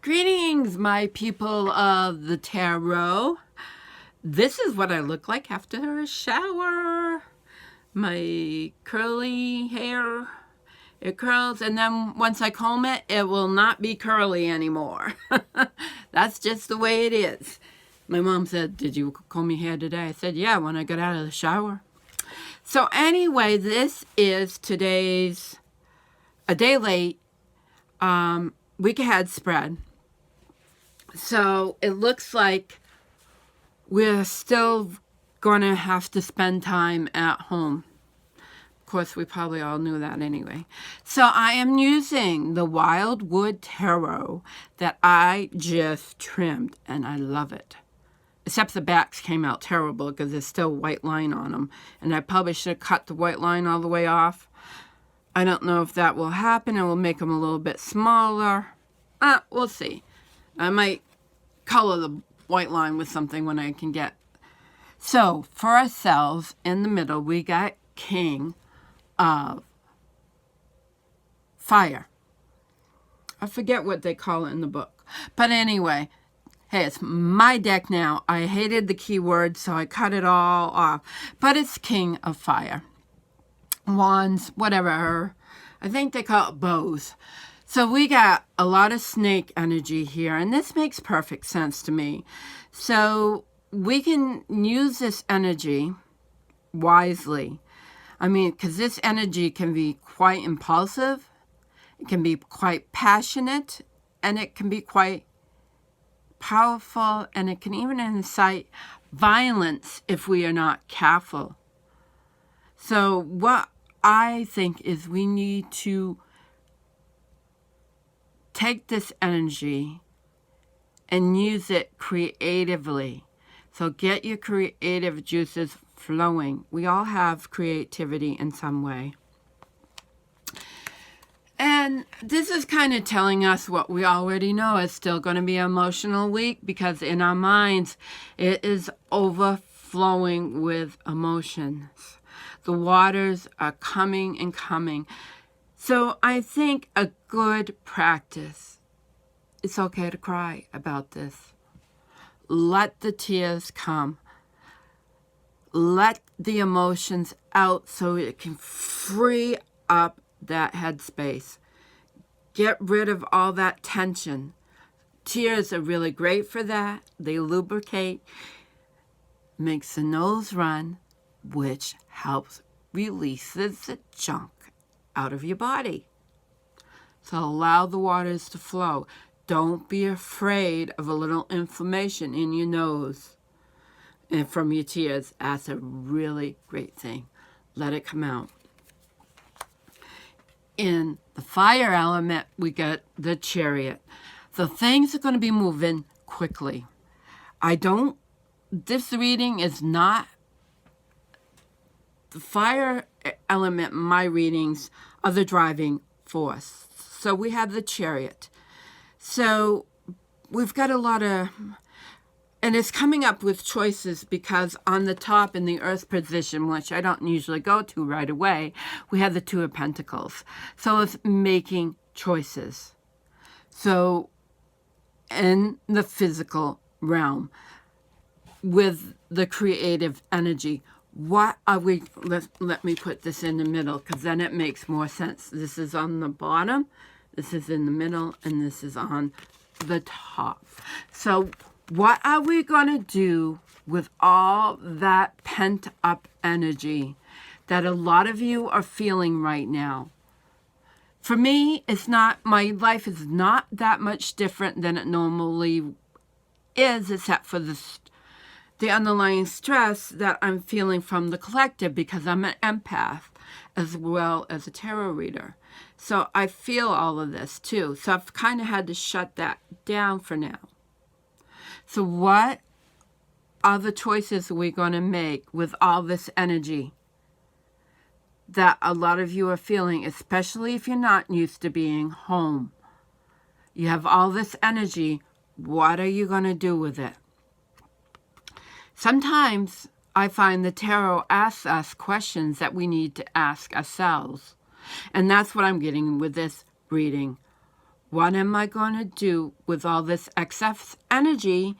Greetings, my people of the tarot. This is what I look like after a shower. My curly hair, it curls, and then once I comb it, it will not be curly anymore. That's just the way it is. My mom said, "Did you comb your hair today?" I said, "Yeah, when I got out of the shower." So anyway, this is today's, a day late, week ahead spread. So it looks like we're still going to have to spend time at home. Of course, we probably all knew that anyway. So I am using the Wildwood Tarot that I just trimmed, and I love it. Except the backs came out terrible because there's still white line on them. And I probably should have cut the white line all the way off. I don't know if that will happen. It will make them a little bit smaller. We'll see. I might color the white line with something when I can get. So, for ourselves, in the middle, we got King of Fire. I forget what they call it in the book. But anyway, hey, it's my deck now. I hated the keyword, so I cut it all off. But it's King of Fire. Wands, whatever. I think they call it bows. So we got a lot of snake energy here, and this makes perfect sense to me. So we can use this energy wisely. I mean, because this energy can be quite impulsive, it can be quite passionate, and it can be quite powerful, and it can even incite violence if we are not careful. So what I think is we need to take this energy and use it creatively. So get your creative juices flowing. We all have creativity in some way. And this is kind of telling us what we already know. It's still going to be an emotional week because in our minds, it is overflowing with emotions. The waters are coming and coming. So I think a good practice, it's okay to cry about this. Let the tears come. Let the emotions out so it can free up that headspace. Get rid of all that tension. Tears are really great for that. They lubricate, makes the nose run, which helps releases the junk out of your body. So allow the waters to flow. Don't be afraid of a little inflammation in your nose and from your tears. That's a really great thing. Let it come out. In the fire element, we get the Chariot. The things are going to be moving quickly. This reading is not the fire element. My readings are the driving force. So we have the Chariot. So we've got a lot of, and it's coming up with choices because on the top in the Earth position, which I don't usually go to right away, we have the Two of Pentacles. So it's making choices. So in the physical realm, with the creative energy, what are we, let me put this in the middle because then it makes more sense. This is on the bottom, this is in the middle, and this is on the top. So what are we going to do with all that pent up energy that a lot of you are feeling right now? For me, my life is not that much different than it normally is, except for the underlying stress that I'm feeling from the collective because I'm an empath as well as a tarot reader. So I feel all of this too. So I've kind of had to shut that down for now. So what are the choices we're going to make with all this energy that a lot of you are feeling, especially if you're not used to being home? You have all this energy. What are you going to do with it? Sometimes I find the tarot asks us questions that we need to ask ourselves. And that's what I'm getting with this reading. What am I going to do with all this excess energy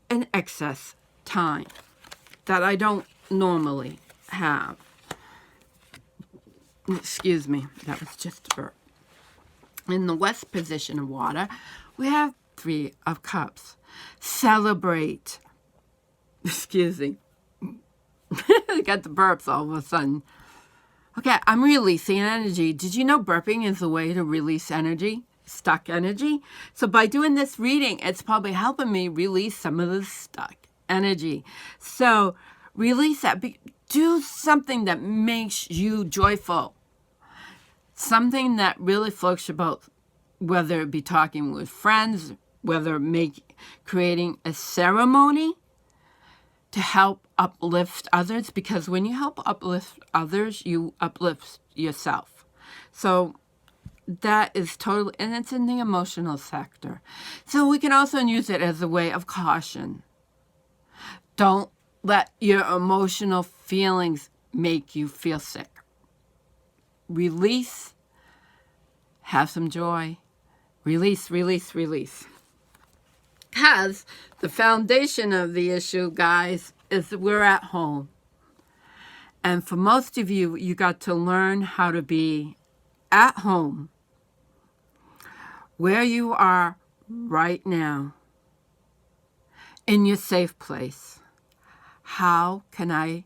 and excess time that I don't normally have? Excuse me, that was just a burp. In the West position of water, we have 3 of Cups. Celebrate. Excuse me. I got the burps all of a sudden. Okay, I'm releasing energy. Did you know burping is a way to release energy? Stuck energy? So by doing this reading, it's probably helping me release some of the stuck energy. So release that. Do something that makes you joyful. Something that really floats your boat, whether it be talking with friends, whether creating a ceremony to help uplift others, because when you help uplift others, you uplift yourself. So that is totally, and it's in the emotional sector. So we can also use it as a way of caution. Don't let your emotional feelings make you feel sick. Release. Have some joy. Release, release, release. Because the foundation of the issue, guys, is that we're at home. And for most of you, you got to learn how to be at home, where you are right now, in your safe place. How can I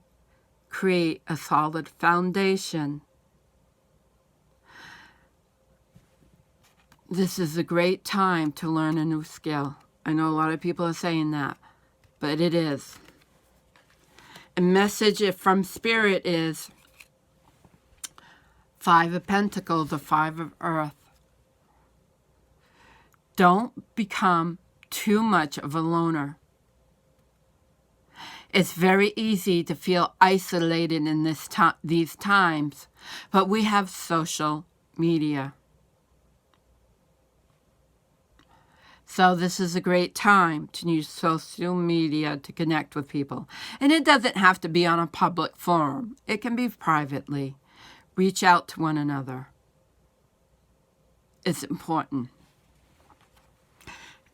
create a solid foundation? This is a great time to learn a new skill. I know a lot of people are saying that, but it is. A message from Spirit is 5 of Pentacles, the 5 of Earth. Don't become too much of a loner. It's very easy to feel isolated in these times, but we have social media. So this is a great time to use social media to connect with people. And it doesn't have to be on a public forum. It can be privately. Reach out to one another. It's important.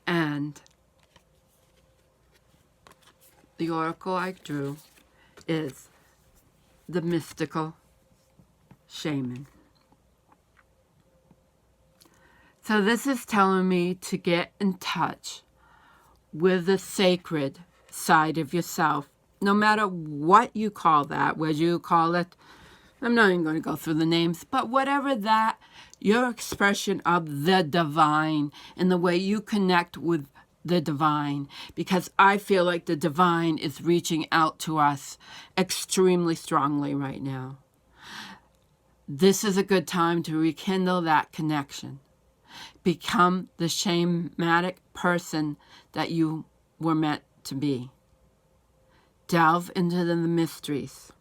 And the oracle I drew is the mystical shaman. So this is telling me to get in touch with the sacred side of yourself, no matter what you call that, whether you call it, I'm not even going to go through the names, but whatever that, your expression of the divine and the way you connect with the divine, because I feel like the divine is reaching out to us extremely strongly right now. This is a good time to rekindle that connection. Become the shamanic person that you were meant to be. Delve into the mysteries.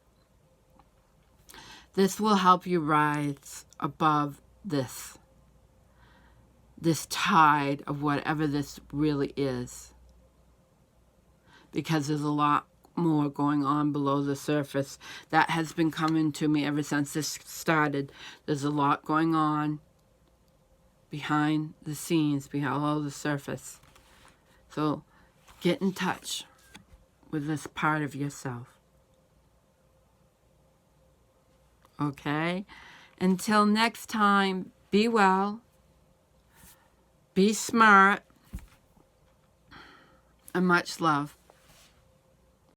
This will help you rise above this tide of whatever this really is. Because there's a lot more going on below the surface that has been coming to me ever since this started. There's a lot going on behind the scenes, below the surface. So get in touch with this part of yourself. Okay? Until next time, be well, be smart, and much love.